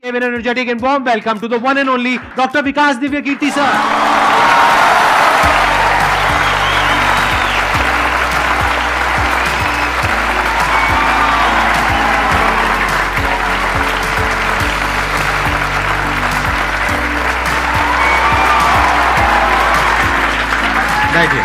An energetic and warm welcome to the one and only Dr. Vikas Divyakirti sir. बैठिए।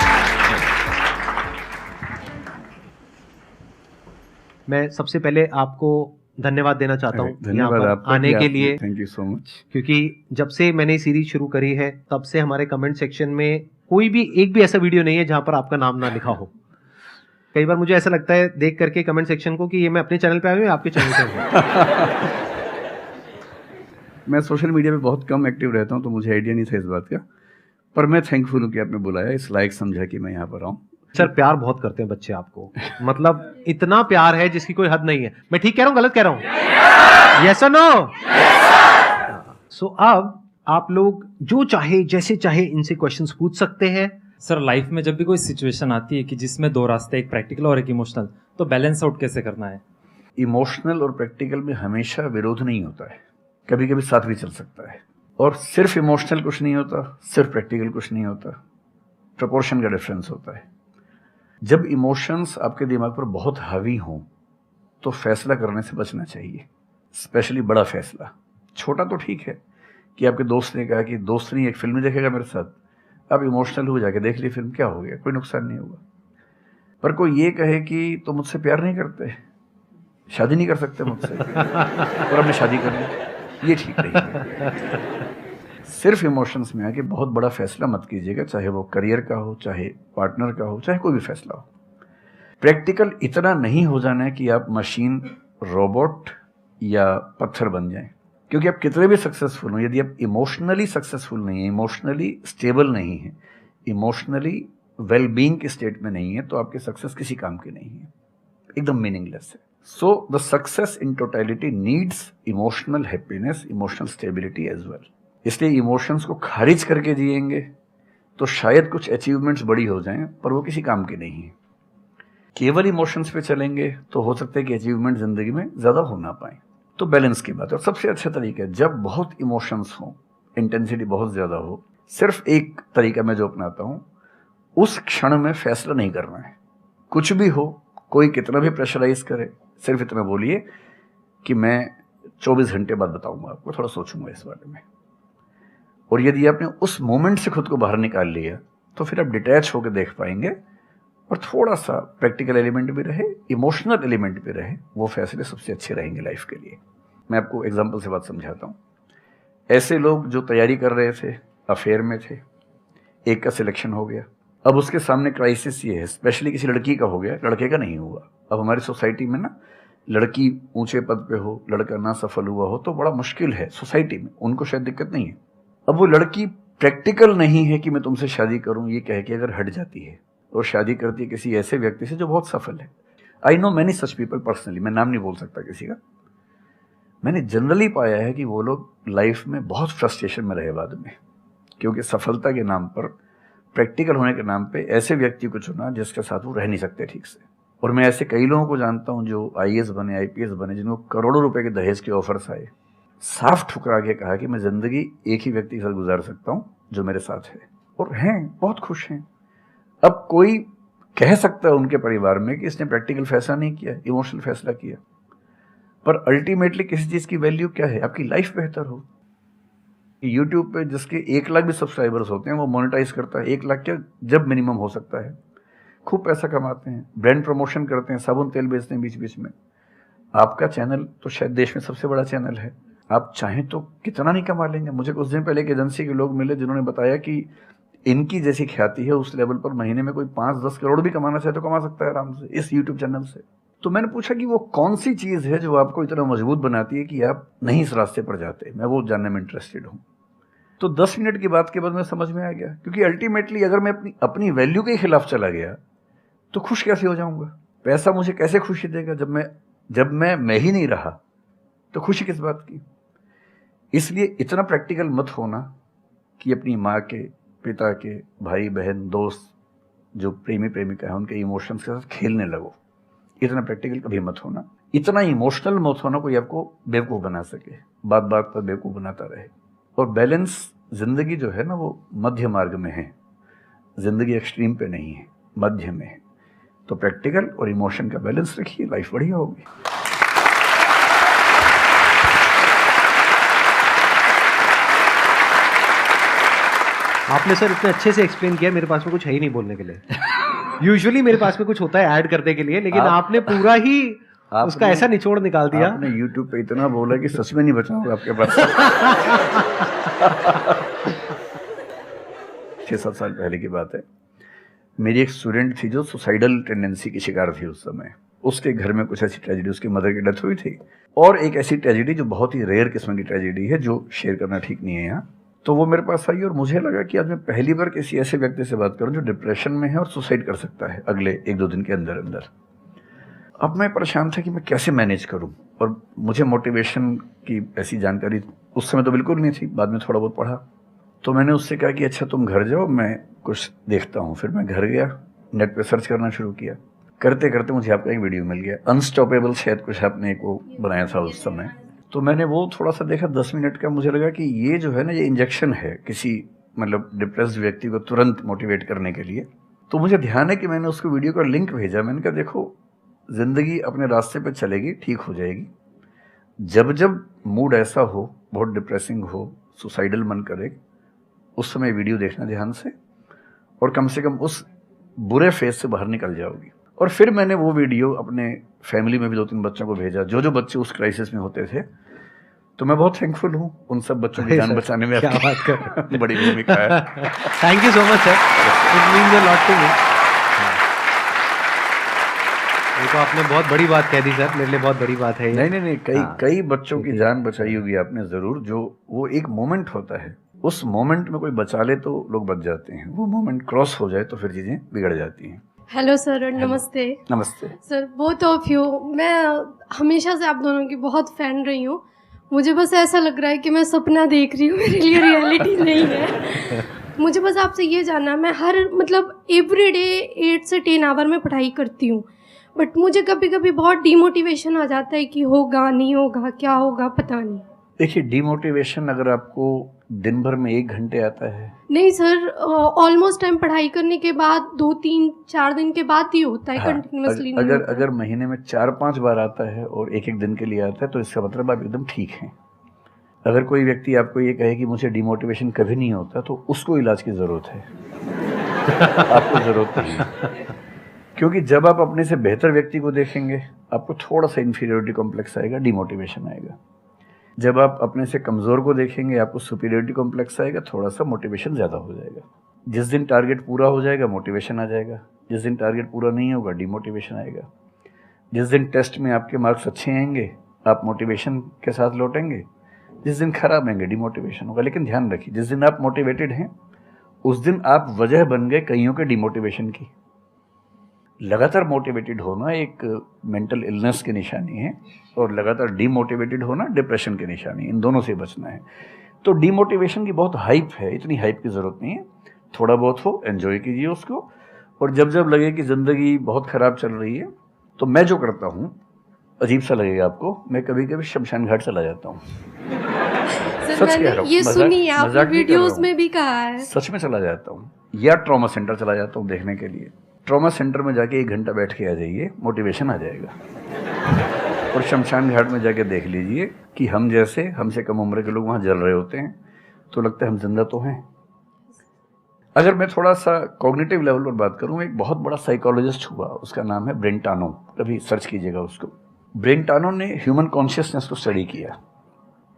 मैं सबसे पहले आपको धन्यवाद देना चाहता हूँ धन्यवाद आपका आने के लिए। Thank you so much. क्योंकि जब से मैंने सीरीज शुरू करी है तब से हमारे कमेंट सेक्शन में कोई भी एक भी ऐसा वीडियो नहीं है जहां पर आपका नाम ना लिखा हो। कई बार मुझे ऐसा लगता है देख करके कमेंट सेक्शन को कि ये मैं अपने चैनल पे आया हूँ या आपके चैनल पे हूँ। मैं सोशल मीडिया पे बहुत कम एक्टिव रहता हूँ तो मुझे आइडिया नहीं था इस बात का, पर मैं थैंकफुल हूँ कि आपने बुलाया, इस लायक समझा कि मैं यहाँ पर आऊँ। सर प्यार बहुत करते हैं बच्चे आपको, मतलब इतना प्यार है जिसकी कोई हद नहीं है। मैं ठीक कह रहा हूँ गलत कह रहा हूँ? यस और नो? सो अब आप लोग जो चाहे जैसे चाहे इनसे क्वेश्चंस पूछ सकते हैं। सर लाइफ में जब भी कोई सिचुएशन आती है कि जिसमें दो रास्ते, एक प्रैक्टिकल और एक इमोशनल, तो बैलेंस आउट कैसे करना है? इमोशनल और प्रैक्टिकल में हमेशा विरोध नहीं होता है, कभी कभी साथ भी चल सकता है। और सिर्फ इमोशनल कुछ नहीं होता, सिर्फ प्रैक्टिकल कुछ नहीं होता, प्रोपोर्शन का डिफरेंस होता है। जब इमोशंस आपके दिमाग पर बहुत हावी हों तो फैसला करने से बचना चाहिए, स्पेशली बड़ा फैसला। छोटा तो ठीक है कि आपके दोस्त ने कहा कि दोस्त नहीं एक फिल्म नहीं देखेगा मेरे साथ, आप इमोशनल हो जाके देख ली फिल्म, क्या हो गया, कोई नुकसान नहीं होगा। पर कोई ये कहे कि तो मुझसे प्यार नहीं करते, शादी नहीं कर सकते मुझसे और हमने शादी कर ली, ये ठीक नहीं है। सिर्फ इमोशंस में आके बहुत बड़ा फैसला मत कीजिएगा, चाहे वो करियर का हो, चाहे पार्टनर का हो, चाहे कोई भी फैसला हो। प्रैक्टिकल इतना नहीं हो जाना है कि आप मशीन, रोबोट या पत्थर बन जाएं। क्योंकि आप कितने भी सक्सेसफुल हो, यदि आप इमोशनली सक्सेसफुल नहीं है, इमोशनली स्टेबल नहीं है, इमोशनली वेलबींग के स्टेट में नहीं है, तो आपकी सक्सेस किसी काम की नहीं है, एकदम मीनिंगलेस है। So the success in totality needs emotional happiness, emotional stability as well. इसलिए इमोशंस को खारिज करके जिएंगे तो शायद कुछ अचीवमेंट्स बड़ी हो जाएं, पर वो किसी काम की नहीं है। केवल इमोशंस पे चलेंगे तो हो सकता है कि अचीवमेंट जिंदगी में ज्यादा हो ना पाए। तो बैलेंस की बात है। और सबसे अच्छा तरीका है, जब बहुत इमोशंस हो, इंटेंसिटी बहुत ज्यादा हो, सिर्फ एक तरीका मैं जो अपनाता हूं, उस क्षण में फैसला नहीं करना है। कुछ भी हो, कोई कितना भी प्रेशराइज करे, सिर्फ इतना बोलिए कि मैं 24 घंटे बाद बताऊंगा आपको, थोड़ा सोचूंगा इस बारे में। और यदि आपने उस मोमेंट से खुद को बाहर निकाल लिया तो फिर आप डिटैच होकर देख पाएंगे और थोड़ा सा प्रैक्टिकल एलिमेंट भी रहे, इमोशनल एलिमेंट भी रहे, वो फैसले सबसे अच्छे रहेंगे लाइफ के लिए। मैं आपको एग्जांपल से बात समझाता हूँ। ऐसे लोग जो तैयारी कर रहे थे, अफेयर में थे, एक का सिलेक्शन हो गया, अब उसके सामने क्राइसिस ये है, स्पेशली किसी लड़की का हो गया, लड़के का नहीं हुआ। अब हमारी सोसाइटी में ना, लड़की ऊंचे पद पे हो, लड़का ना सफल हुआ हो तो बड़ा मुश्किल है सोसाइटी में, उनको शायद दिक्कत नहीं है। अब वो लड़की प्रैक्टिकल नहीं है कि मैं तुमसे शादी करूं, ये कह के अगर हट जाती है और शादी करती है किसी ऐसे व्यक्ति से जो बहुत सफल है। I know many such people personally, मैं नाम नहीं बोल सकता किसी का। मैंने जनरली पाया है कि वो लोग लाइफ में बहुत फ्रस्ट्रेशन में रहे बाद में, क्योंकि सफलता के नाम पर, प्रैक्टिकल होने के नाम पे ऐसे व्यक्ति को चुना जिसके साथ वो रह नहीं सकते ठीक से। और मैं ऐसे कई लोगों को जानता हूं जो IAS बने, IPS बने, जिनको करोड़ों रुपए के दहेज के ऑफर्स आए, साफ ठुकरा के कहा कि मैं जिंदगी एक ही व्यक्ति के साथ गुजार सकता हूं जो मेरे साथ है, और हैं, बहुत खुश हैं। अब कोई कह सकता है उनके परिवार में कि इसने प्रैक्टिकल फैसला नहीं किया, इमोशनल फैसला किया, पर अल्टीमेटली किसी चीज की वैल्यू क्या है? आपकी लाइफ बेहतर हो। यूट्यूब पे जिसके 1 लाख भी सब्सक्राइबर्स होते हैं वो मोनेटाइज करता है, 1 लाख क्या जब मिनिमम हो सकता है, खूब पैसा कमाते हैं, ब्रांड प्रमोशन करते हैं, साबुन तेल बेचते हैं बीच बीच में। आपका चैनल तो शायद देश में सबसे बड़ा चैनल है, आप चाहें तो कितना नहीं कमा लेंगे। मुझे कुछ दिन पहले एक एजेंसी के लोग मिले जिन्होंने बताया कि इनकी जैसी ख्याति है उस लेवल पर महीने में कोई 5-10 करोड़ भी कमाना चाहे तो कमा सकता है आराम से इस यूट्यूब चैनल से। तो मैंने पूछा कि वो कौन सी चीज है जो आपको इतना मजबूत बनाती है कि आप नहीं इस रास्ते पर जाते। मैं वो जानने में इंटरेस्टेड हूँ। तो 10 मिनट की बात के बाद मैं समझ में आ गया, क्योंकि अल्टीमेटली अगर मैं अपनी वैल्यू के खिलाफ चला गया तो खुश कैसे हो जाऊंगा? पैसा मुझे कैसे खुशी देगा जब मैं ही नहीं रहा, तो खुशी किस बात की? इसलिए इतना प्रैक्टिकल मत होना कि अपनी माँ के, पिता के, भाई बहन, दोस्त, जो प्रेमी प्रेमिका है, उनके इमोशंस के साथ खेलने लगो। इतना प्रैक्टिकल कभी मत होना। इतना इमोशनल मत होना कोई आपको बेवकूफ़ बना सके, बात बात पर बेवकूफ़ बनाता रहे। और बैलेंस जिंदगी जो है ना वो मध्य मार्ग में है, जिंदगी एक्सट्रीम पे नहीं है, मध्य में है। तो प्रैक्टिकल और इमोशन का बैलेंस रखिए, लाइफ बढ़िया होगी। आपने सर इतने अच्छे से एक्सप्लेन किया, मेरे पास में कुछ है ही नहीं बोलने के लिए। यूजुअली मेरे पास में कुछ होता है ऐड करने के लिए, लेकिन आपने पूरा ही उसका ऐसा निचोड़ निकाल दिया। आपने YouTube पे इतना बोला कि सच में नहीं बचा होगा आपके पास। 6-7 साल पहले की बात है, मेरी एक स्टूडेंट थी जो सुसाइडल टेंडेंसी की शिकार थी उस समय। उसके घर में कुछ ऐसी ट्रेजेडी, उसकी मदर की डेथ हुई थी, और एक ऐसी ट्रेजेडी जो बहुत ही रेयर किस्म की ट्रेजेडी है, जो शेयर करना ठीक नहीं है यहाँ। तो वो मेरे पास आई और मुझे लगा कि आज मैं पहली बार किसी ऐसे व्यक्ति से बात करूं जो डिप्रेशन में है और सुसाइड कर सकता है अगले 1-2 दिन के अंदर अंदर। अब मैं परेशान था कि मैं कैसे मैनेज करूं, और मुझे मोटिवेशन की ऐसी जानकारी उस समय तो बिल्कुल नहीं थी, बाद में थोड़ा बहुत पढ़ा। तो मैंने उससे कहा कि अच्छा तुम घर जाओ, मैं कुछ देखता हूँ। फिर मैं घर गया, नेट पे सर्च करना शुरू किया। करते करते मुझे आपका एक वीडियो मिल गया, अनस्टॉपेबल शायद कुछ आपने एक वो बनाया था उस समय। तो मैंने वो थोड़ा सा देखा 10 मिनट का। मुझे लगा कि ये जो है ना, ये इंजेक्शन है किसी मतलब डिप्रेस्ड व्यक्ति को तुरंत मोटिवेट करने के लिए। तो मुझे ध्यान है कि मैंने उसको वीडियो का लिंक भेजा। मैंने कहा देखो, जिंदगी अपने रास्ते पे चलेगी, ठीक हो जाएगी। जब जब मूड ऐसा हो, बहुत डिप्रेसिंग हो, सुसाइडल मन करे, उस समय वीडियो देखना ध्यान से, और कम से कम उस बुरे फेज से बाहर निकल जाओगी। और फिर मैंने वो वीडियो अपने फैमिली में भी 2-3 बच्चों को भेजा, जो बच्चे उस क्राइसिस में होते थे। तो मैं बहुत थैंकफुल हूँ उन सब बच्चों की जान बचाने में क्या आपकी बात कर बड़ी भूमिका है। Thank you so much sir, it means a lot to me. ये तो आपने बहुत बड़ी बात कह दी सर, मेरे लिए बहुत बड़ी बात है ये। नहीं, कई बच्चों की जान बचाई होगी आपने ज़रूर। जो वो एक मोमेंट होता है, उस मोमेंट में कोई बचा ले तो लोग बच जाते हैं, वो मोमेंट क्रॉस हो जाए तो फिर चीज़ें बिगड़ जाती हैं। हेलो सर, नमस्ते। नमस्ते सर, बोथ ऑफ यू, मैं हमेशा से आप दोनों की बहुत फ़ैन रही हूँ। मुझे बस ऐसा लग रहा है कि मैं सपना देख रही हूँ, मेरे लिए रियलिटी नहीं है। मुझे बस आपसे ये जानना, मैं हर मतलब एवरी डे 8 से 10 आवर में पढ़ाई करती हूँ, बट मुझे कभी कभी बहुत डीमोटिवेशन आ जाता है कि होगा नहीं होगा, क्या होगा पता नहीं। देखिए, डीमोटिवेशन अगर आपको दिन भर में 1 घंटे आता है। नहीं सर, ऑलमोस्ट टाइम पढ़ाई करने के बाद 2-3-4 दिन के बाद ही होता है, कंटिन्यूअसली नहीं होता। अगर महीने में 4-5 बार आता है और 1-1 दिन के लिए आता है तो इसका मतलब आप एकदम ठीक हैं। अगर कोई व्यक्ति आपको ये कहे कि मुझे डीमोटिवेशन कभी नहीं होता, तो उसको इलाज की ज़रूरत है। आपको ज़रूरत नहीं है, क्योंकि जब आप अपने से बेहतर व्यक्ति को देखेंगे, आपको थोड़ा सा इन्फीरियरिटी कॉम्प्लेक्स आएगा, डीमोटिवेशन आएगा। जब आप अपने से कमज़ोर को देखेंगे, आपको सुपीरियरिटी कॉम्प्लेक्स आएगा, थोड़ा सा मोटिवेशन ज़्यादा हो जाएगा। जिस दिन टारगेट पूरा हो जाएगा, मोटिवेशन आ जाएगा। जिस दिन टारगेट पूरा नहीं होगा, डीमोटिवेशन आएगा। जिस दिन टेस्ट में आपके मार्क्स अच्छे आएंगे, आप मोटिवेशन के साथ लौटेंगे। जिस दिन खराब आएंगे, डीमोटिवेशन होगा। लेकिन ध्यान रखिए, जिस दिन आप मोटिवेटेड हैं, उस दिन आप वजह बन गए कईयों के डीमोटिवेशन की। लगातार मोटिवेटेड होना एक मेंटल इलनेस की निशानी है, और लगातार डीमोटिवेटेड होना डिप्रेशन की निशानी है। इन दोनों से बचना है। तो डीमोटिवेशन की बहुत हाइप है, इतनी हाइप की ज़रूरत नहीं है। थोड़ा बहुत हो, एंजॉय कीजिए उसको। और जब जब लगे कि ज़िंदगी बहुत ख़राब चल रही है, तो मैं जो करता हूँ, अजीब सा लगेगा आपको, मैं कभी कभी शमशान घाट चला जाता हूँ। सर, मैंने ये सुनी है, आपने वीडियोस में भी कहा है। सच में चला जाता हूँ, या ट्रॉमा सेंटर चला जाता हूँ देखने के लिए। ट्रॉमा सेंटर में जाके 1 घंटा बैठ के आ जाइए, मोटिवेशन आ जाएगा। और शमशान घाट में जाके देख लीजिए कि हम जैसे हमसे कम उम्र के लोग वहाँ जल रहे होते हैं, तो लगता है हम जिंदा तो हैं। अगर मैं थोड़ा सा कॉग्निटिव लेवल पर बात करूँ, एक बहुत बड़ा साइकोलॉजिस्ट हुआ, उसका नाम है ब्रेंटानो, कभी सर्च कीजिएगा उसको। ब्रेंटानो ने ह्यूमन कॉन्शियसनेस को स्टडी किया,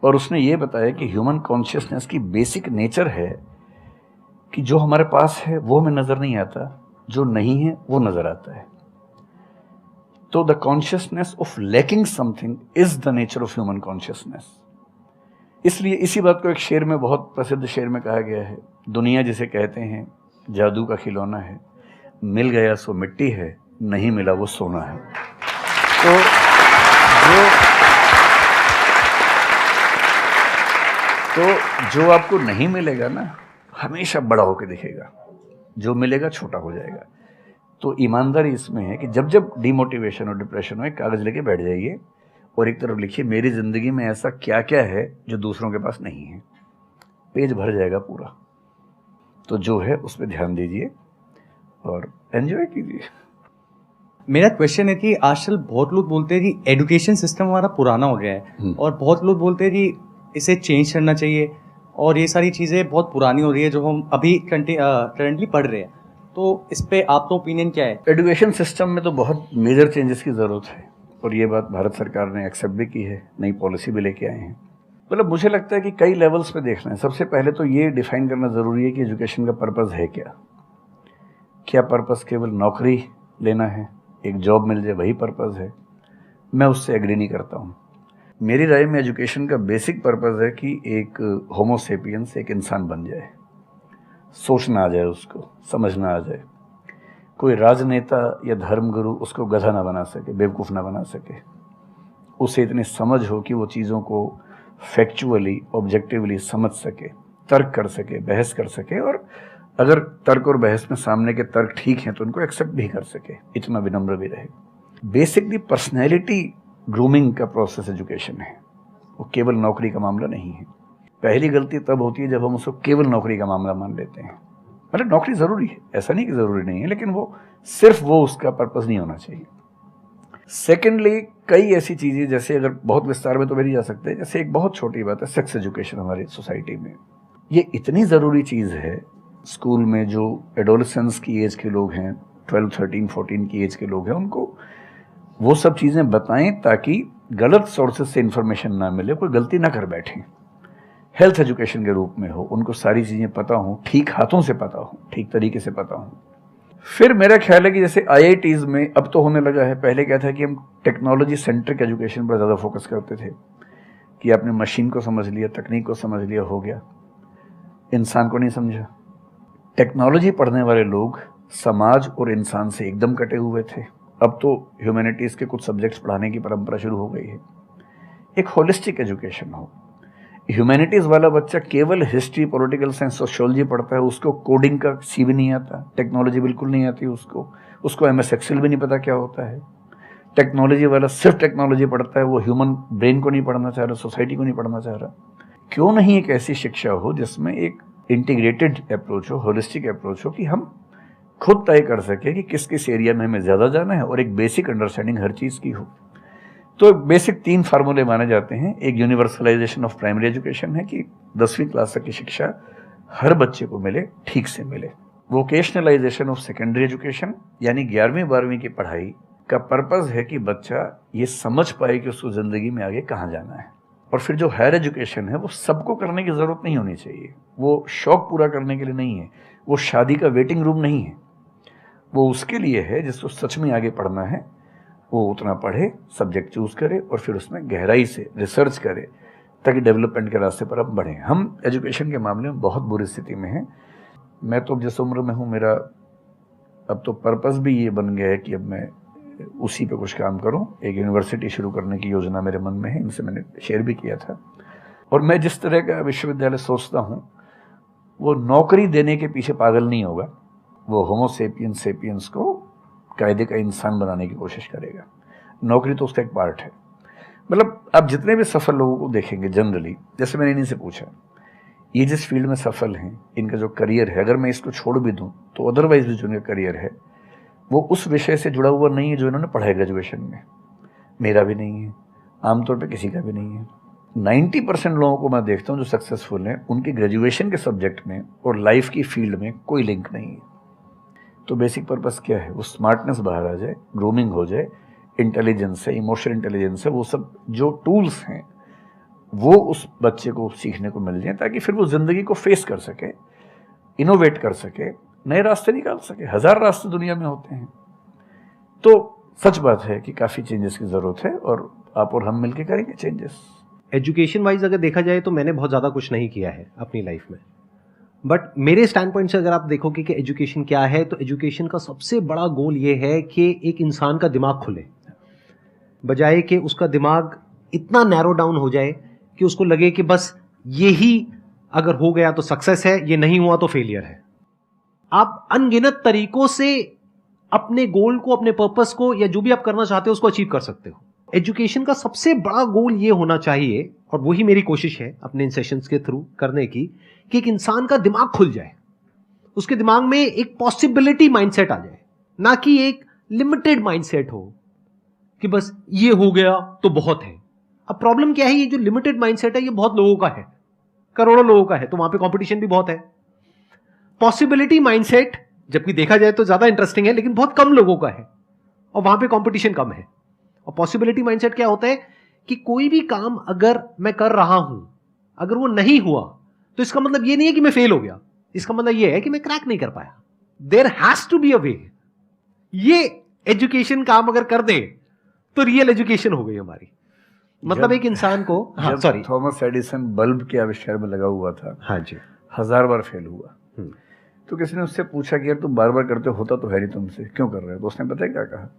और उसने ये बताया कि ह्यूमन कॉन्शियसनेस की बेसिक नेचर है कि जो हमारे पास है वो हमें नज़र नहीं आता, जो नहीं है वो नज़र आता है। तो the consciousness of lacking something is the nature of human consciousness. इसलिए इसी बात को एक शेर में, बहुत प्रसिद्ध शेर में कहा गया है, दुनिया जिसे कहते हैं जादू का खिलौना है, मिल गया सो मिट्टी है, नहीं मिला वो सोना है। तो जो आपको नहीं मिलेगा ना, हमेशा बड़ा होकर दिखेगा, जो मिलेगा छोटा हो जाएगा। तो ईमानदारी इसमें है कि जब जब डिमोटिवेशन और डिप्रेशन हो, एक कागज़ लेके बैठ जाइए और एक तरफ लिखिए मेरी ज़िंदगी में ऐसा क्या क्या है जो दूसरों के पास नहीं है। पेज भर जाएगा पूरा। तो जो है उस पर ध्यान दीजिए और एंजॉय कीजिए। मेरा क्वेश्चन है कि आजकल बहुत लोग बोलते हैं कि एजुकेशन सिस्टम हमारा पुराना हो गया है और बहुत लोग बोलते हैं कि इसे चेंज करना चाहिए और ये सारी चीज़ें बहुत पुरानी हो रही है जो हम अभी करंटली पढ़ रहे हैं। तो इस पे आपका ओपिनियन क्या है? एजुकेशन सिस्टम में तो बहुत मेजर चेंजेस की ज़रूरत है और ये बात भारत सरकार ने एक्सेप्ट भी की है, नई पॉलिसी भी लेके आए हैं। मतलब मुझे लगता है कि कई लेवल्स पे देखना है। सबसे पहले तो ये डिफाइन करना ज़रूरी है कि एजुकेशन का पर्पज़ है क्या। क्या पर्पज़ केवल नौकरी लेना है, एक जॉब मिल जाए, वही पर्पज़ है? मैं उससे एग्री नहीं करता हूँ। मेरी राय में एजुकेशन का बेसिक पर्पज़ है कि एक होमो सेपियंस एक इंसान बन जाए, सोचना आ जाए, उसको समझना आ जाए। कोई राजनेता या धर्मगुरु उसको गधा ना बना सके, बेवकूफ़ ना बना सके। उसे इतनी समझ हो कि वो चीज़ों को फैक्चुअली ऑब्जेक्टिवली समझ सके, तर्क कर सके, बहस कर सके और अगर तर्क और बहस में सामने के तर्क ठीक हैं तो उनको एक्सेप्ट भी कर सके, इतना विनम्र भी रहे। बेसिकली पर्सनैलिटी ग्रूमिंग का प्रोसेस एजुकेशन है, वो केवल नौकरी का मामला नहीं है। पहली गलती तब होती है जब हम उसको केवल नौकरी का मामला मान लेते हैं। मतलब नौकरी ज़रूरी है, ऐसा नहीं कि ज़रूरी नहीं है, लेकिन वो सिर्फ वो उसका पर्पज़ नहीं होना चाहिए। सेकेंडली कई ऐसी चीज़ें, जैसे अगर बहुत विस्तार में तो मेरी जा सकते हैं, जैसे एक बहुत छोटी बात है सेक्स एजुकेशन हमारी सोसाइटी में। ये इतनी ज़रूरी चीज़ है। स्कूल में जो एडोलेसेंस की एज के लोग हैं, 12, 13, 14 की एज के लोग हैं, उनको वो सब चीज़ें बताएं ताकि गलत सोर्सेज से इन्फॉर्मेशन ना मिले, कोई गलती ना कर बैठें। हेल्थ एजुकेशन के रूप में हो, उनको सारी चीज़ें पता हों, ठीक हाथों से पता हो, ठीक तरीके से पता हो। फिर मेरा ख्याल है कि जैसे IITs में अब तो होने लगा है, पहले क्या था कि हम टेक्नोलॉजी सेंट्रिक एजुकेशन पर ज़्यादा फोकस करते थे कि आपने मशीन को समझ लिया, तकनीक को समझ लिया, हो गया, इंसान को नहीं समझा। टेक्नोलॉजी पढ़ने वाले लोग समाज और इंसान से एकदम कटे हुए थे। अब तो ह्यूमैनिटीज़ के कुछ सब्जेक्ट्स पढ़ाने की परंपरा शुरू हो गई है। एक होलिस्टिक एजुकेशन हो। ह्यूमैनिटीज़ वाला बच्चा केवल हिस्ट्री, पॉलिटिकल साइंस, सोशियोलॉजी पढ़ता है, उसको कोडिंग का सी भी नहीं आता, टेक्नोलॉजी बिल्कुल नहीं आती उसको MS एक्सेल भी नहीं पता क्या होता है। टेक्नोलॉजी वाला सिर्फ टेक्नोलॉजी पढ़ता है, वो ह्यूमन ब्रेन को नहीं पढ़ना चाह रहा, सोसाइटी को नहीं पढ़ना चाह रहा। क्यों नहीं एक ऐसी शिक्षा हो जिसमें एक इंटीग्रेटेड अप्रोच हो, होलिस्टिक अप्रोच हो, कि हम खुद तय कर सके कि किस किस एरिया में हमें ज़्यादा जाना है और एक बेसिक अंडरस्टैंडिंग हर चीज़ की हो। तो बेसिक 3 फार्मूले माने जाते हैं। एक यूनिवर्सलाइजेशन ऑफ प्राइमरी एजुकेशन है कि 10वीं क्लास तक की शिक्षा हर बच्चे को मिले, ठीक से मिले। वोकेशनलाइजेशन ऑफ सेकेंडरी एजुकेशन, यानी 11वीं 12वीं की पढ़ाई का पर्पज़ है कि बच्चा ये समझ पाए कि उसको ज़िंदगी में आगे कहाँ जाना है। और फिर जो हायर एजुकेशन है वो सबको करने की ज़रूरत नहीं होनी चाहिए, वो शौक पूरा करने के लिए नहीं है, वो शादी का वेटिंग रूम नहीं है, वो उसके लिए है जिसको सच में आगे पढ़ना है। वो उतना पढ़े, सब्जेक्ट चूज़ करे और फिर उसमें गहराई से रिसर्च करे ताकि डेवलपमेंट के रास्ते पर अब बढ़ें। हम एजुकेशन के मामले में बहुत बुरी स्थिति में हैं। मैं तो जिस उम्र में हूँ, मेरा अब तो पर्पज़ भी ये बन गया है कि अब मैं उसी पे कुछ काम करूं। एक यूनिवर्सिटी शुरू करने की योजना मेरे मन में है, इनसे मैंने शेयर भी किया था। और मैं जिस तरह का विश्वविद्यालय सोचता हूं, वो नौकरी देने के पीछे पागल नहीं होगा, वो होमो सेपियंस को कायदे का इंसान बनाने की कोशिश करेगा। नौकरी तो उसका एक पार्ट है। मतलब आप जितने भी सफल लोगों को देखेंगे जनरली, जैसे मैंने इन्हीं से पूछा, ये जिस फील्ड में सफल हैं, इनका जो करियर है, अगर मैं इसको छोड़ भी दूं तो अदरवाइज भी जो इनका करियर है वो उस विषय से जुड़ा हुआ नहीं है जो इन्होंने पढ़ा है ग्रेजुएशन में। मेरा भी नहीं है, आमतौर पे किसी का भी नहीं है। 90% लोगों को मैं देखता हूँ जो सक्सेसफुल हैं, उनके ग्रेजुएशन के सब्जेक्ट में और लाइफ की फील्ड में कोई लिंक नहीं है। तो बेसिक पर्पस क्या है? वो स्मार्टनेस बाहर आ जाए, ग्रूमिंग हो जाए, इंटेलिजेंस है, इमोशनल इंटेलिजेंस है, वो सब जो टूल्स हैं वो उस बच्चे को सीखने को मिल जाए ताकि फिर वो ज़िंदगी को फेस कर सके, इनोवेट कर सके, नए रास्ते निकाल सके। 1000 रास्ते दुनिया में होते हैं। तो सच बात है कि काफ़ी चेंजेस की ज़रूरत है और आप और हम मिलकर करेंगे चेंजेस। एजुकेशन वाइज अगर देखा जाए तो मैंने बहुत ज़्यादा कुछ नहीं किया है अपनी लाइफ में, बट मेरे स्टैंड पॉइंट से अगर आप देखोगे कि एजुकेशन क्या है, तो एजुकेशन का सबसे बड़ा गोल ये है कि एक इंसान का दिमाग खुले, बजाय कि उसका दिमाग इतना नैरो डाउन हो जाए कि उसको लगे कि बस यही अगर हो गया तो सक्सेस है, ये नहीं हुआ तो फेलियर है। आप अनगिनत तरीकों से अपने गोल को, अपने पर्पस को, या जो भी आप करना चाहते हो उसको अचीव कर सकते हो। एजुकेशन का सबसे बड़ा गोल ये होना चाहिए, और वही मेरी कोशिश है अपने इन सेशंस के थ्रू करने की, कि एक इंसान का दिमाग खुल जाए, उसके दिमाग में एक पॉसिबिलिटी माइंडसेट आ जाए, ना कि एक लिमिटेड माइंडसेट हो कि बस ये हो गया तो बहुत है। अब प्रॉब्लम क्या है, ये जो लिमिटेड माइंडसेट है ये बहुत लोगों का है, करोड़ों लोगों का है, तो वहां पे कंपटीशन भी बहुत है। पॉसिबिलिटी माइंडसेट जबकि देखा जाए तो ज्यादा इंटरेस्टिंग है, लेकिन बहुत कम लोगों का है और वहां पे कंपटीशन कम है। और पॉसिबिलिटी माइंडसेट क्या होता है कि कोई भी काम अगर मैं कर रहा हूं, अगर वो नहीं हुआ तो इसका मतलब ये नहीं है कि मैं फेल हो गया, इसका मतलब ये है कि मैं क्रैक नहीं कर पाया। There has to be a way. ये एजुकेशन काम अगर कर दे तो रियल एजुकेशन हो गई हमारी। मतलब एक इंसान को, हाँ सॉरी, थॉमस एडिसन बल्ब के आविष्कार में लगा हुआ था, हाँ जी, 1000 बार फेल हुआ। तो किसी ने उससे पूछा कि यार तुम बार बार करते होता तो है नहीं तुमसे, क्यों कर रहे हो? तो उसने पता है क्या कहा,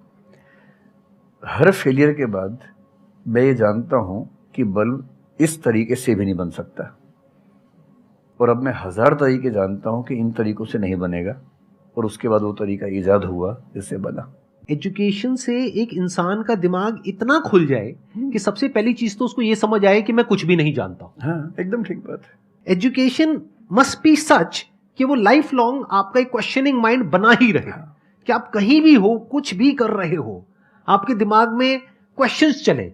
हर फेलियर के बाद मैं ये जानता हूं कि बल्ब इस तरीके से भी नहीं बन सकता, और अब मैं 1000 तरीके जानता हूं कि इन तरीकों से नहीं बनेगा, और उसके बाद वो तरीका ईजाद हुआ जिससे बना। एजुकेशन से एक इंसान का दिमाग इतना खुल जाए कि सबसे पहली चीज तो उसको ये समझ आए कि मैं कुछ भी नहीं जानता हूं। हाँ, एकदम ठीक बात है। एजुकेशन मस्ट बी सच कि वो लाइफ लॉन्ग आपका एक क्वेश्चनिंग माइंड बना ही रहे, कि आप कहीं भी हो, कुछ भी कर रहे हो, आपके दिमाग में क्वेश्चंस चले,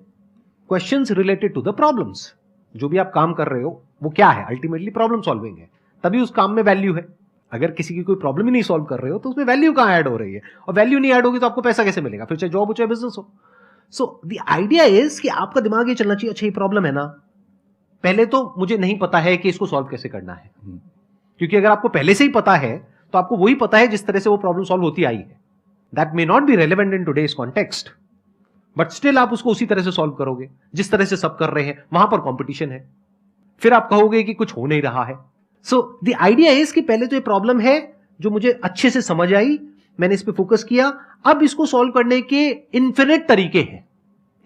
questions related to the problems. जो भी आप काम कर रहे हो वो क्या है, अल्टीमेटली प्रॉब्लम सॉल्विंग है, तभी उस काम में वैल्यू है। अगर किसी की कोई प्रॉब्लम ही नहीं सॉल्व कर रहे हो तो उसमें वैल्यू कहां ऐड हो रही है, और वैल्यू नहीं ऐड होगी तो आपको पैसा कैसे मिलेगा, फिर चाहे जॉब हो चाहे बिजनेस हो। सो द आइडिया इज कि आपका दिमाग ये चलना चाहिए, अच्छा ये प्रॉब्लम है ना, पहले तो मुझे नहीं पता है कि इसको सॉल्व कैसे करना है, क्योंकि अगर आपको पहले से ही पता है तो आपको वही पता है जिस तरह से वो प्रॉब्लम सॉल्व होती आई है। That may not be relevant in today's context, but still आप उसको उसी तरह से सॉल्व करोगे जिस तरह से सब कर रहे हैं। वहां पर कंपटीशन है, फिर आप कहोगे कि कुछ हो नहीं रहा है। सो द आइडिया इज कि पहले तो ये प्रॉब्लम है जो मुझे अच्छे से समझ आई, मैंने इस पे फोकस किया, अब इसको सॉल्व करने के इन्फिनिट तरीके हैं,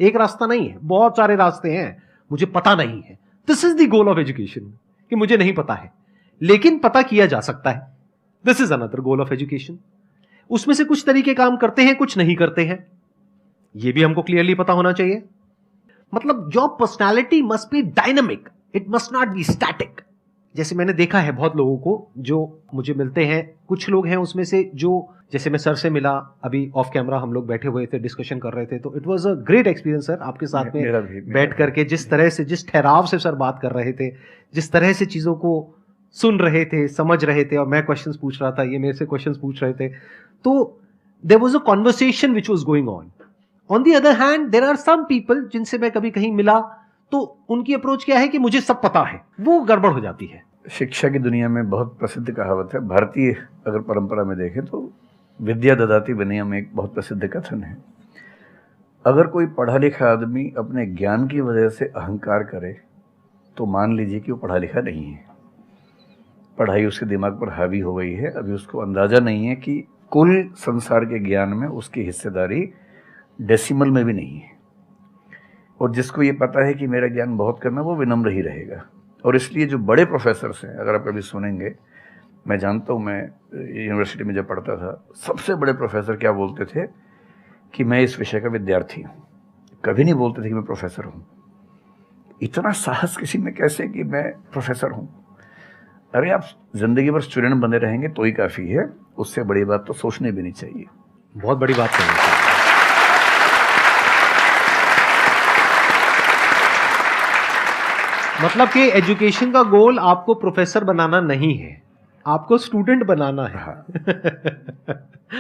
एक रास्ता नहीं है, बहुत सारे रास्ते हैं, मुझे पता नहीं है। This is the goal of education, कि मुझे नहीं पता है लेकिन पता किया जा सकता है। This is another goal of education. उसमें से कुछ तरीके काम करते हैं, कुछ नहीं करते हैं, यह भी हमको क्लियरली पता होना चाहिए। मतलब your personality must be dynamic, it must not be static. जैसे मैंने देखा है बहुत लोगों को जो मुझे मिलते हैं, कुछ लोग हैं उसमें से जो, जैसे मैं सर से मिला अभी ऑफ कैमरा, हम लोग बैठे हुए थे, डिस्कशन कर रहे थे, तो it was a great experience sir, आपके साथ में बैठ करके जिस तरह से, जिस ठहराव से सर बात कर रहे थे, जिस तरह से चीजों को सुन रहे थे, समझ रहे थे, और मैं क्वेश्चंस पूछ रहा था, ये मेरे से क्वेश्चंस पूछ रहे थे, तो there was a conversation which was going on. On the other hand there are some people जिनसे मैं कभी कहीं मिला तो उनकी अप्रोच क्या है कि मुझे सब पता है, वो गड़बड़ हो जाती है। शिक्षा की दुनिया में बहुत प्रसिद्ध कहावत है, भारतीय अगर परंपरा में देखें तो विद्या ददाति विनयम में एक बहुत प्रसिद्ध कथन है। अगर कोई पढ़ा लिखा आदमी अपने ज्ञान की वजह से अहंकार करे तो मान लीजिए कि वो पढ़ा लिखा नहीं है, पढ़ाई उसके दिमाग पर हावी हो गई है, अभी उसको अंदाजा नहीं है कि कुल संसार के ज्ञान में उसकी हिस्सेदारी डेसिमल में भी नहीं है। और जिसको ये पता है कि मेरा ज्ञान बहुत करना, वो विनम्र ही रहेगा। और इसलिए जो बड़े प्रोफेसर्स हैं, अगर आप कभी सुनेंगे, मैं जानता हूँ, मैं यूनिवर्सिटी में जब पढ़ता था, सबसे बड़े प्रोफेसर क्या बोलते थे कि मैं इस विषय का विद्यार्थी हूँ, कभी नहीं बोलते थे कि मैं प्रोफेसर हूँ। इतना साहस किसी में कैसे कि मैं प्रोफेसर हूँ? अरे आप जिंदगी भर स्टूडेंट बने रहेंगे तो ही काफ़ी है, उससे बड़ी बात तो सोचने भी नहीं चाहिए। बहुत बड़ी बात है। मतलब कि एजुकेशन का गोल आपको प्रोफेसर बनाना नहीं है, आपको स्टूडेंट बनाना है।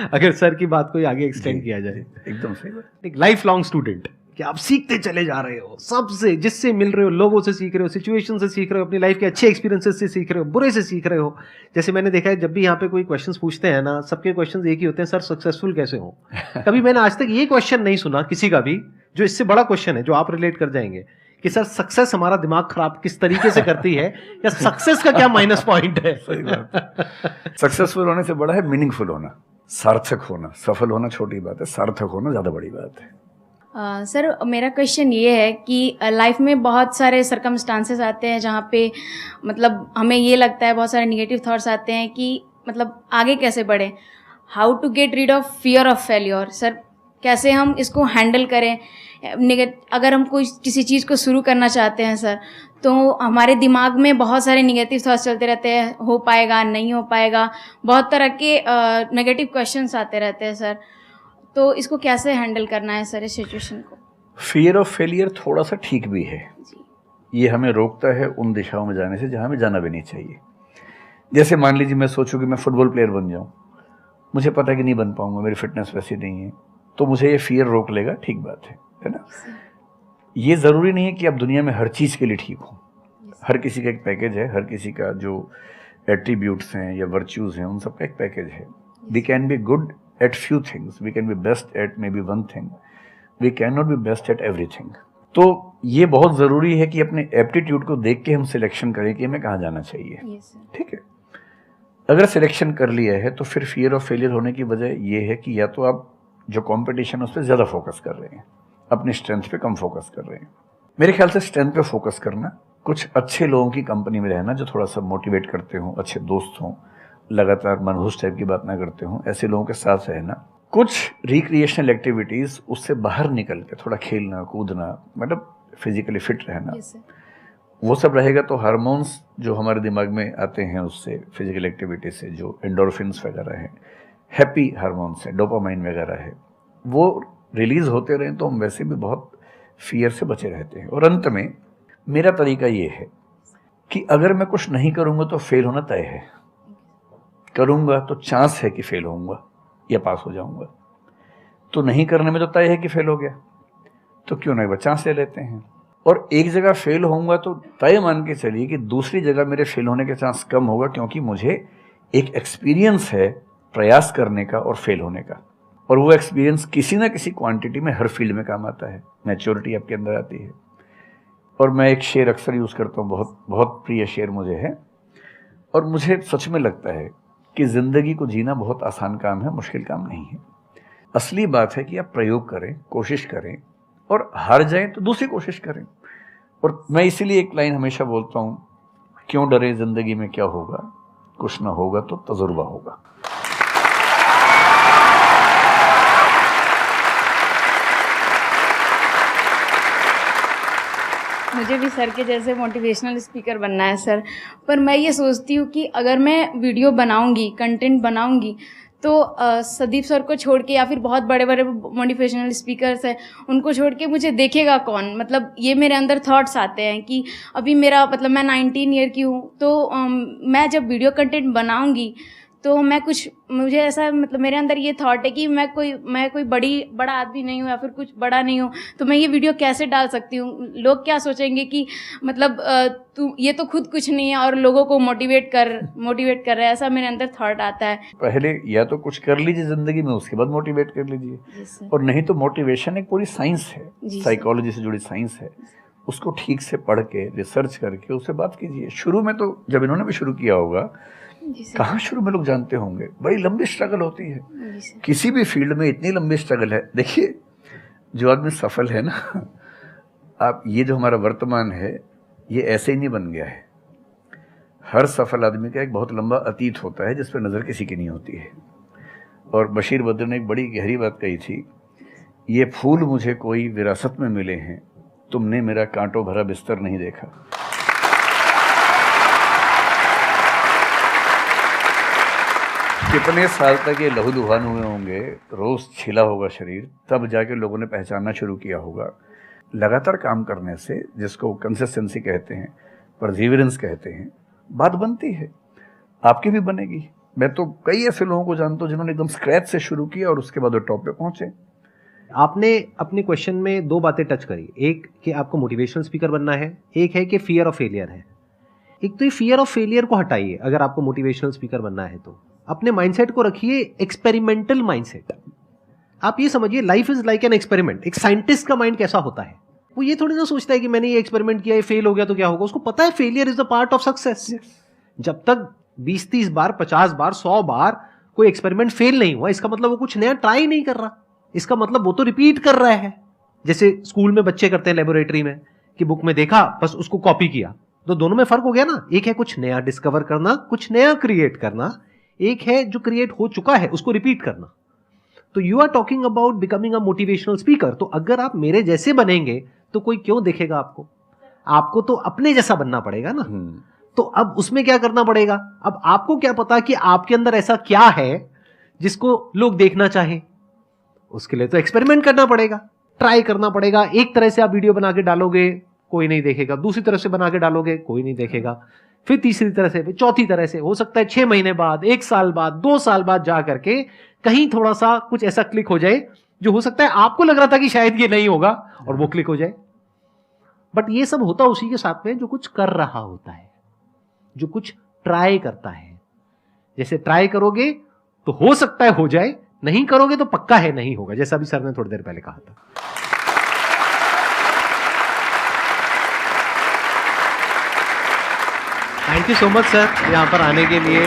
अगर सर की बात को आगे एक्सटेंड किया जाए, एकदम सही बात। एक लाइफ लॉन्ग स्टूडेंट, कि आप सीखते चले जा रहे हो, सबसे जिससे मिल रहे हो, लोगों से सीख रहे हो, सिचुएशन से सीख रहे हो, अपनी लाइफ के अच्छे एक्सपीरियंसेस से सीख रहे हो, बुरे से सीख रहे हो। जैसे मैंने देखा है जब भी यहाँ पे कोई क्वेश्चंस पूछते हैं ना, सबके क्वेश्चंस एक ही होते हैं, सर सक्सेसफुल कैसे हो। कभी मैंने आज तक ये क्वेश्चन नहीं सुना किसी का भी जो इससे बड़ा क्वेश्चन है, जो आप रिलेट कर जाएंगे कि सर सक्सेस हमारा दिमाग खराब किस तरीके से करती है, या सक्सेस का क्या माइनस पॉइंट है। सही बात। सक्सेसफुल होने से बड़ा है मीनिंगफुल होना, सार्थक होना। सफल होना छोटी बात है, सार्थक होना ज़्यादा बड़ी बात है। सर मेरा क्वेश्चन ये है कि लाइफ में बहुत सारे सर्कमस्टांसेस आते हैं जहाँ पे मतलब हमें ये लगता है, बहुत सारे निगेटिव थॉट्स आते हैं कि मतलब आगे कैसे बढ़े। How to get rid of fear of failure sir, कैसे हम इसको हैंडल करें। अगर हम कोई किसी चीज़ को शुरू करना चाहते हैं सर, तो हमारे दिमाग में बहुत सारे निगेटिव थॉट्स चलते रहते हैं, हो पाएगा नहीं हो पाएगा, बहुत तरह के नेगेटिव क्वेश्चंस आते रहते हैं सर। तो इसको कैसे हैंडल करना है सर इस सिचुएशन को? फियर ऑफ फेलियर थोड़ा सा ठीक भी है, ये हमें रोकता है उन दिशाओं में जाने से जहाँ हमें जाना भी नहीं चाहिए। जैसे मान लीजिए मैं सोचूं कि मैं फुटबॉल प्लेयर बन जाऊं, मुझे पता है कि नहीं बन पाऊंगा, मेरी फिटनेस वैसी नहीं है, तो मुझे ये फियर रोक लेगा, ठीक बात है ना। ये ज़रूरी नहीं है कि आप दुनिया में हर चीज़ के लिए ठीक हो। हर किसी का एक पैकेज है, हर किसी का जो एट्रीब्यूट्स हैं या वर्च्यूज़ हैं उन सब का एक पैकेज है। We can be good at few things, we can be best at maybe one thing, we can not be best at everything. तो ये बहुत ज़रूरी है कि अपने एप्टीट्यूड को देख के हम सिलेक्शन करें कि हमें कहाँ जाना चाहिए। ठीक है, अगर सिलेक्शन कर लिया है तो फिर फियर ऑफ फेलियर होने की वजह ये है कि या तो आप जो कंपटीशन है उस पर ज़्यादा फोकस कर रहे हैं, अपनी स्ट्रेंथ पे कम फोकस कर रहे हैं। मेरे ख्याल से स्ट्रेंथ पे फोकस करना, कुछ अच्छे लोगों की कंपनी में रहना जो थोड़ा सा मोटिवेट करते हों, अच्छे दोस्त हों, लगातार मनहूस टाइप की बात ना करते हों, ऐसे लोगों के साथ रहना, कुछ रिक्रिएशनल एक्टिविटीज़ उससे बाहर निकल के थोड़ा खेलना कूदना, मतलब फिजिकली फिट रहना, वो सब रहेगा तो हार्मोन्स जो हमारे दिमाग में आते हैं उससे, फिजिकल एक्टिविटी से, जो एंडोर्फिन्स वगैरह हैं, हैप्पी हार्मोन्स है, डोपामाइन वगैरह है, वो रिलीज होते रहें तो हम वैसे भी बहुत फियर से बचे रहते हैं। और अंत में मेरा तरीका ये है कि अगर मैं कुछ नहीं करूँगा तो फेल होना तय है, करूँगा तो चांस है कि फेल होऊंगा या पास हो जाऊँगा, तो नहीं करने में तो तय है कि फेल हो गया, तो क्यों ना एक बार चांस ले लेते हैं। और एक जगह फेल होऊंगा तो तय मान के चलिए कि दूसरी जगह मेरे फेल होने के चांस कम होगा, क्योंकि मुझे एक एक्सपीरियंस है प्रयास करने का और फेल होने का, और वो एक्सपीरियंस किसी ना किसी क्वांटिटी में हर फील्ड में काम आता है, मैच्योरिटी आपके अंदर आती है। और मैं एक शेर अक्सर यूज़ करता हूँ, बहुत बहुत प्रिय शेर मुझे है, और मुझे सच में लगता है कि ज़िंदगी को जीना बहुत आसान काम है, मुश्किल काम नहीं है। असली बात है कि आप प्रयोग करें, कोशिश करें, और हार जाएं तो दूसरी कोशिश करें। और मैं इसीलिए एक लाइन हमेशा बोलता हूँ, क्यों डरे ज़िंदगी में क्या होगा, कुछ ना होगा तो तजुर्बा होगा। मुझे भी सर के जैसे मोटिवेशनल स्पीकर बनना है सर, पर मैं ये सोचती हूँ कि अगर मैं वीडियो बनाऊँगी, कंटेंट बनाऊँगी, तो संदीप सर को छोड़ के या फिर बहुत बड़े बड़े मोटिवेशनल स्पीकर्स हैं उनको छोड़ के मुझे देखेगा कौन। मतलब ये मेरे अंदर थॉट्स आते हैं कि अभी मेरा मतलब मैं 19 ईयर की हूँ, तो मैं जब वीडियो कंटेंट बनाऊँगी तो मुझे ऐसा मतलब मेरे अंदर ये थॉट है कि मैं कोई बड़ा आदमी नहीं हूँ या फिर कुछ बड़ा नहीं हूँ, तो मैं ये वीडियो कैसे डाल सकती हूँ। लोग क्या सोचेंगे कि मतलब तू ये तो खुद कुछ नहीं है और लोगों को मोटिवेट कर रहा है, ऐसा मेरे अंदर थॉट आता है। पहले या तो कुछ कर लीजिए ज़िंदगी में, उसके बाद मोटिवेट कर लीजिए। और नहीं तो मोटिवेशन एक पूरी साइंस है, साइकोलॉजी से जुड़ी साइंस है, उसको ठीक से पढ़ के रिसर्च करके उससे बात कीजिए। शुरू में तो जब इन्होंने भी शुरू किया होगा, कहाँ शुरू में लोग जानते होंगे, बड़ी लंबी स्ट्रगल होती है, किसी भी फील्ड में इतनी लंबी स्ट्रगल है। देखिए जो आदमी सफल है ना, आप ये जो हमारा वर्तमान है ये ऐसे ही नहीं बन गया है। हर सफल आदमी का एक बहुत लंबा अतीत होता है जिस पर नज़र किसी की नहीं होती है। और बशीर बद्र ने एक बड़ी गहरी बात कही थी, ये फूल मुझे कोई विरासत में मिले हैं, तुमने मेरा कांटों भरा बिस्तर नहीं देखा। कितने साल तक ये लहूलुहान हुए होंगे, रोज छिला होगा शरीर, तब जाके लोगों ने पहचानना शुरू किया होगा। लगातार काम करने से, जिसको कंसिस्टेंसी कहते हैं, परसिवरेंस कहते हैं, बात बनती है, आपकी भी बनेगी। मैं तो कई ऐसे लोगों को जानता हूँ जिन्होंने एकदम स्क्रैच से शुरू किया और उसके बाद वो टॉप पे पहुंचे। आपने अपने क्वेश्चन में दो बातें टच करी, एक कि आपको मोटिवेशनल स्पीकर बनना है, एक है कि फियर ऑफ फेलियर है। एक तो ये फियर ऑफ फेलियर को हटाइए अगर आपको मोटिवेशनल स्पीकर बनना है, तो अपने माइंडसेट को रखिए एक्सपेरिमेंटल माइंडसेट। आप ये समझिए life is like an experiment. एक साइंटिस्ट का माइंड कैसा होता है, वो ये थोड़ी ना सोचता है कि मैंने ये एक्सपेरिमेंट किया, ये फेल हो गया तो क्या होगा। उसको पता है failure is the part of success. जब तक 20-30 बार, 50 बार, 100 बार कोई एक्सपेरिमेंट फेल नहीं हुआ, इसका मतलब वो कुछ नया ट्राई नहीं कर रहा, इसका मतलब वो तो रिपीट कर रहा है। जैसे स्कूल में बच्चे करते हैं लेबोरेटरी में कि बुक में देखा बस उसको कॉपी किया, तो दोनों में फर्क हो गया ना। एक है कुछ नया डिस्कवर करना, कुछ नया क्रिएट करना, एक है जो क्रिएट हो चुका है उसको रिपीट करना। तो you are talking about becoming a motivational speaker. तो अगर आप मेरे जैसे बनेंगे तो कोई क्यों देखेगा आपको? आपको तो अपने जैसा बनना पड़ेगा ना। तो अब उसमें क्या करना पड़ेगा? अब आपको क्या पता कि आपके अंदर ऐसा क्या है जिसको लोग देखना चाहें? उसके लिए तो एक्सपेरिमेंट करना पड़ेगा, ट्राई करना पड़ेगा। एक तरह से आप वीडियो बना के डालोगे, कोई नहीं देखेगा। दूसरी तरह से बना के डालोगे, कोई नहीं देखेगा। फिर तीसरी तरह से, फिर चौथी तरह से। हो सकता है 6 महीने बाद, 1 साल बाद, 2 साल बाद जा करके कहीं थोड़ा सा कुछ ऐसा क्लिक हो जाए जो हो सकता है आपको लग रहा था कि शायद ये नहीं होगा और वो क्लिक हो जाए। बट ये सब होता उसी के साथ में जो कुछ कर रहा होता है, जो कुछ ट्राई करता है। जैसे ट्राई करोगे तो हो सकता है हो जाए, नहीं करोगे तो पक्का है नहीं होगा, जैसा भी सर ने थोड़ी देर पहले कहा था। Thank you so much sir, यहां पर आने के लिए।